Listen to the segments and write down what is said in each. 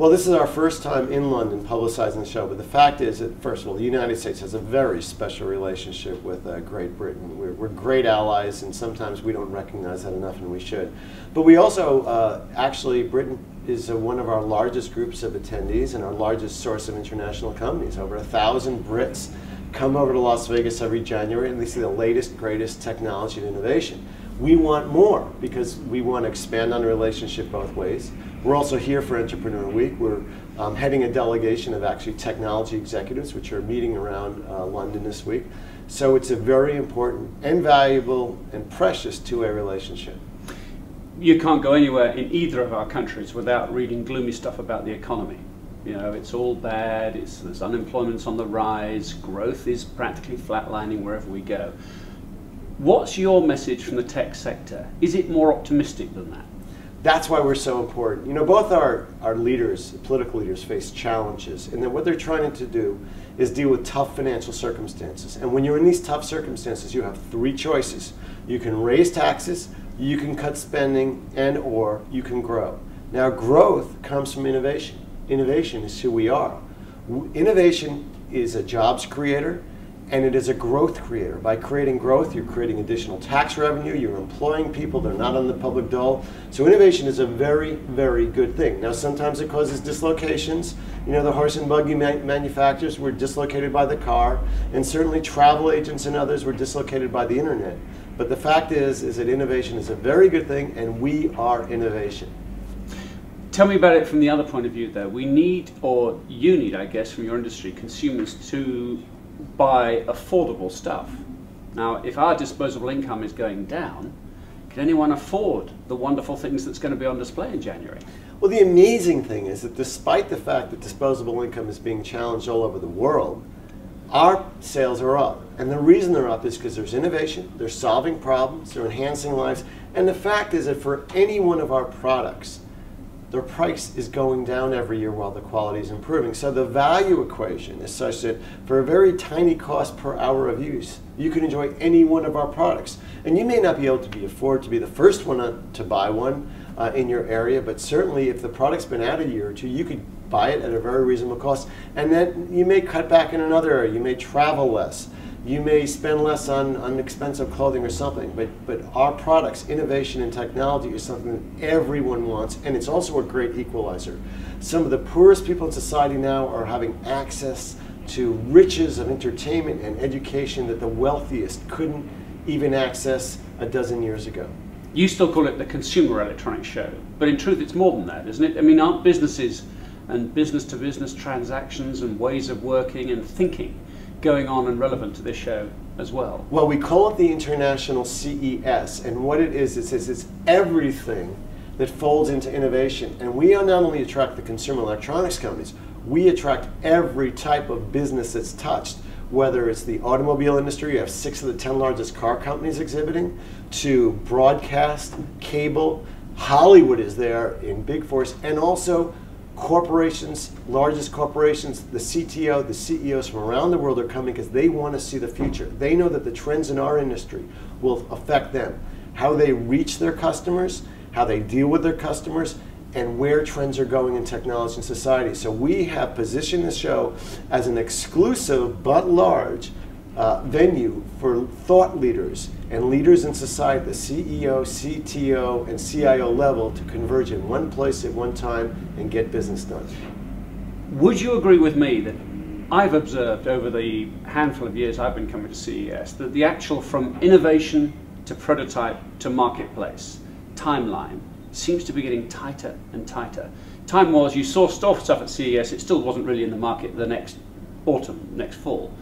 Well, this is our first time in London publicizing the show, but the fact is that, first of all, the United States has a very special relationship with Great Britain. We're great allies, and sometimes we don't recognize that enough, and we should. But we also, actually, Britain is one of our largest groups of attendees and our largest source of international companies. Over 1,000 Brits come over to Las Vegas every January, and they see the latest, greatest technology and innovation. We want more because we want to expand on the relationship both ways. We're also here for Entrepreneur Week. We're heading a delegation of actually technology executives, which are meeting around London this week. So it's a very important and valuable and precious two-way relationship. You can't go anywhere in either of our countries without reading gloomy stuff about the economy. You know, it's all bad, there's unemployment's on the rise, growth is practically flatlining wherever we go. What's your message from the tech sector? Is it more optimistic than that? That's why we're so important. You know, both our leaders, political leaders, face challenges, and then what they're trying to do is deal with tough financial circumstances. And when you're in these tough circumstances, you have three choices. You can raise taxes, you can cut spending, and or you can grow. Now, growth comes from innovation. Innovation is who we are. Innovation is a jobs creator, and it is a growth creator. By creating growth, you're creating additional tax revenue, you're employing people, they're not on the public dole. So innovation is a very, very good thing. Now sometimes it causes dislocations. You know, the horse and buggy manufacturers were dislocated by the car, and certainly travel agents and others were dislocated by the internet. But the fact is that innovation is a very good thing, and we are innovation. Tell me about it from the other point of view though. We need, or you need, I guess, from your industry, consumers to buy affordable stuff. Now, if our disposable income is going down, can anyone afford the wonderful things that's going to be on display in January? Well, the amazing thing is that despite the fact that disposable income is being challenged all over the world, our sales are up. And the reason they're up is because there's innovation, they're solving problems, they're enhancing lives, and the fact is that for any one of our products, their price is going down every year while the quality is improving. So the value equation is such that for a very tiny cost per hour of use, you can enjoy any one of our products. And you may not be able to afford to be the first one to buy one in your area, but certainly if the product's been out a year or two, you could buy it at a very reasonable cost. And then you may cut back in another area. You may travel less. You may spend less on expensive clothing or something, but our products, innovation and technology is something that everyone wants, and it's also a great equalizer. Some of the poorest people in society now are having access to riches of entertainment and education that the wealthiest couldn't even access a dozen years ago. You still call it the Consumer Electronics Show, but in truth it's more than that, isn't it? I mean, aren't businesses and business-to-business transactions and ways of working and thinking going on and relevant to this show as well? Well, we call it the International CES, and what it is it's everything that folds into innovation. And we not only attract the consumer electronics companies, we attract every type of business that's touched, whether it's the automobile industry, you have 6 of the 10 largest car companies exhibiting, to broadcast, cable, Hollywood is there in big force, and also corporations, largest corporations, the CTO, the CEOs from around the world are coming because they want to see the future. They know that the trends in our industry will affect them. How they reach their customers, how they deal with their customers, and where trends are going in technology and society. So we have positioned the show as an exclusive but large venue for thought leaders and leaders in society, the CEO, CTO, and CIO level, to converge in one place at one time and get business done. Would you agree with me that I've observed over the handful of years I've been coming to CES that the actual from innovation to prototype to marketplace timeline seems to be getting tighter and tighter? Time was you saw stuff at CES, it still wasn't really in the market the next autumn, next fall.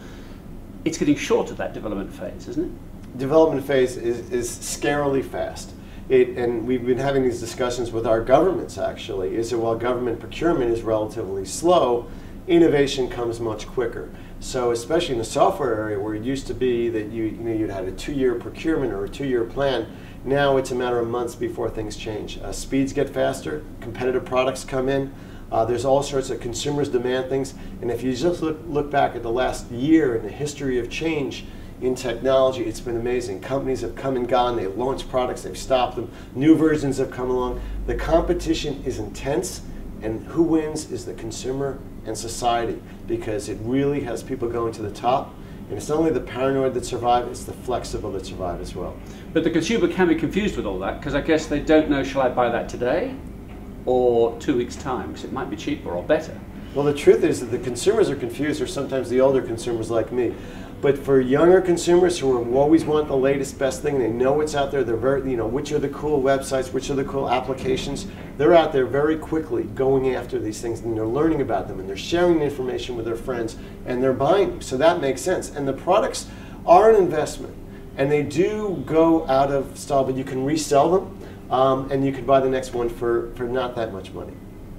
It's getting shorter, that development phase, isn't it? Development phase is scarily fast. And we've been having these discussions with our governments actually, is that while government procurement is relatively slow, innovation comes much quicker. So especially in the software area where it used to be that you'd had a 2-year procurement or a 2-year plan, now it's a matter of months before things change. Speeds get faster, competitive products come in, there's all sorts of consumers demand things, and if you just look back at the last year in the history of change in technology, it's been amazing. Companies have come and gone, they've launched products, they've stopped them, new versions have come along. The competition is intense, And who wins is the consumer and society, because it really has people going to the top. And it's not only the paranoid that survive, it's the flexible that survive as well. But the consumer can be confused with all that, because I guess they don't know, shall I buy that today or 2 weeks' time, because it might be cheaper or better. Well, the truth is that the consumers are confused, or sometimes the older consumers like me. But for younger consumers who always want the latest, best thing, they know what's out there, they're very, which are the cool websites, which are the cool applications, they're out there very quickly going after these things, and they're learning about them, and they're sharing the information with their friends, and they're buying them. So that makes sense. And the products are an investment, and they do go out of style, but you can resell them, and you can buy the next one for not that much money.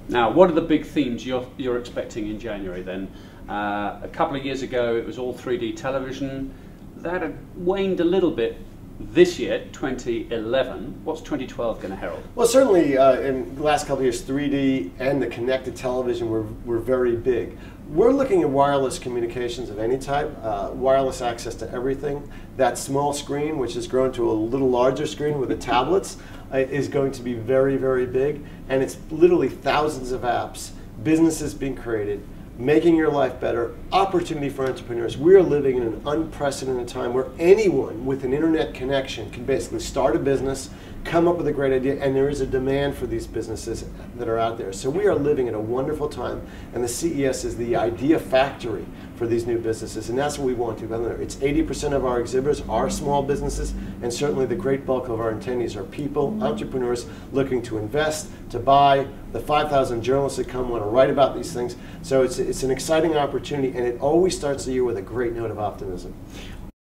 Now, what are the big themes you're expecting in January then? A couple of years ago, it was all 3D television. That had waned a little bit this year, 2011. What's 2012 going to herald? Well, certainly in the last couple of years, 3D and the connected television were very big. We're looking at wireless communications of any type, wireless access to everything. That small screen, which has grown to a little larger screen with the tablets, is going to be very, very big. And it's literally thousands of apps, businesses being created, making your life better, opportunity for entrepreneurs. We are living in an unprecedented time where anyone with an internet connection can basically start a business, come up with a great idea, and there is a demand for these businesses that are out there. So we are living in a wonderful time, and the CES is the idea factory for these new businesses, and that's what we want to do. It's 80% of our exhibitors are small businesses, and certainly the great bulk of our attendees are people, entrepreneurs looking to invest, to buy. The 5,000 journalists that come want to write about these things. So it's an exciting opportunity, and it always starts the year with a great note of optimism.